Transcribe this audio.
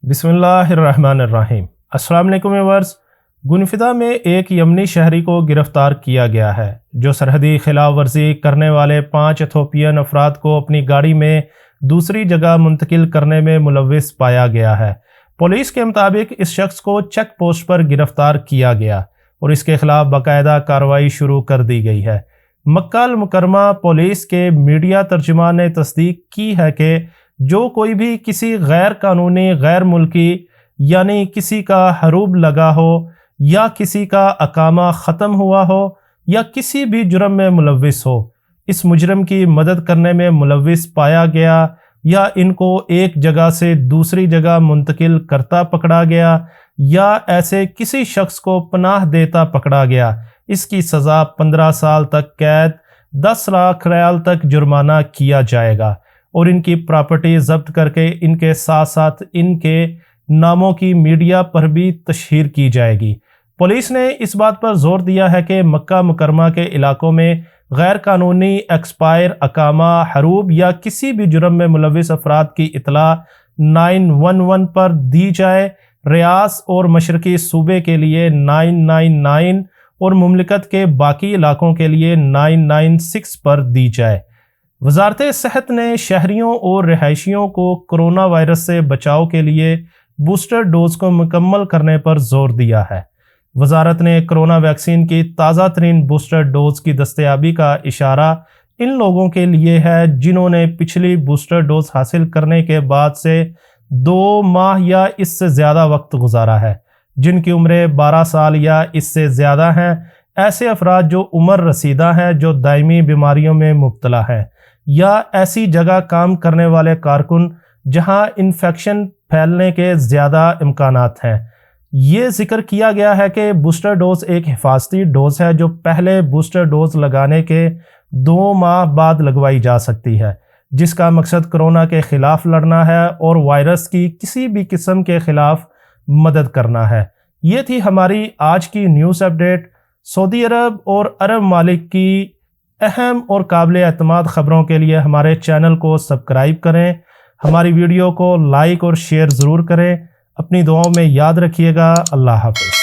بسم اللہ الرحمن الرحیم۔ السلام علیکم ویورز۔ گنفدہ میں ایک یمنی شہری کو گرفتار کیا گیا ہے جو سرحدی خلاف ورزی کرنے والے 5 ایتھوپین افراد کو اپنی گاڑی میں دوسری جگہ منتقل کرنے میں ملوث پایا گیا ہے۔ پولیس کے مطابق اس شخص کو چیک پوسٹ پر گرفتار کیا گیا اور اس کے خلاف باقاعدہ کارروائی شروع کر دی گئی ہے۔ مکہ المکرمہ پولیس کے میڈیا ترجمان نے تصدیق کی ہے کہ جو کوئی بھی کسی غیر قانونی غیر ملکی یعنی کسی کا حروب لگا ہو یا کسی کا اقامہ ختم ہوا ہو یا کسی بھی جرم میں ملوث ہو، اس مجرم کی مدد کرنے میں ملوث پایا گیا یا ان کو ایک جگہ سے دوسری جگہ منتقل کرتا پکڑا گیا یا ایسے کسی شخص کو پناہ دیتا پکڑا گیا، اس کی سزا 15 سال تک قید، 10 لاکھ ریال تک جرمانہ کیا جائے گا اور ان کی پراپرٹی ضبط کر کے ان کے ساتھ ساتھ ان کے ناموں کی میڈیا پر بھی تشہیر کی جائے گی۔ پولیس نے اس بات پر زور دیا ہے کہ مکہ مکرمہ کے علاقوں میں غیر قانونی ایکسپائر اقامہ، حروب یا کسی بھی جرم میں ملوث افراد کی اطلاع 911 پر دی جائے، ریاض اور مشرقی صوبے کے لیے 999 اور مملکت کے باقی علاقوں کے لیے 996 پر دی جائے۔ وزارت صحت نے شہریوں اور رہائشیوں کو کرونا وائرس سے بچاؤ کے لیے بوسٹر ڈوز کو مکمل کرنے پر زور دیا ہے۔ وزارت نے کرونا ویکسین کی تازہ ترین بوسٹر ڈوز کی دستیابی کا اشارہ ان لوگوں کے لیے ہے جنہوں نے پچھلی بوسٹر ڈوز حاصل کرنے کے بعد سے 2 ماہ یا اس سے زیادہ وقت گزارا ہے، جن کی عمریں 12 سال یا اس سے زیادہ ہیں، ایسے افراد جو عمر رسیدہ ہیں، جو دائمی بیماریوں میں مبتلا ہیں، یا ایسی جگہ کام کرنے والے کارکن جہاں انفیکشن پھیلنے کے زیادہ امکانات ہیں۔ یہ ذکر کیا گیا ہے کہ بوسٹر ڈوز ایک حفاظتی ڈوز ہے جو پہلے بوسٹر ڈوز لگانے کے 2 ماہ بعد لگوائی جا سکتی ہے، جس کا مقصد کرونا کے خلاف لڑنا ہے اور وائرس کی کسی بھی قسم کے خلاف مدد کرنا ہے۔ یہ تھی ہماری آج کی نیوز اپڈیٹ۔ سعودی عرب اور عرب ممالک کی اہم اور قابل اعتماد خبروں کے لیے ہمارے چینل کو سبسکرائب کریں، ہماری ویڈیو کو لائک اور شیئر ضرور کریں۔ اپنی دعاؤں میں یاد رکھیے گا۔ اللہ حافظ۔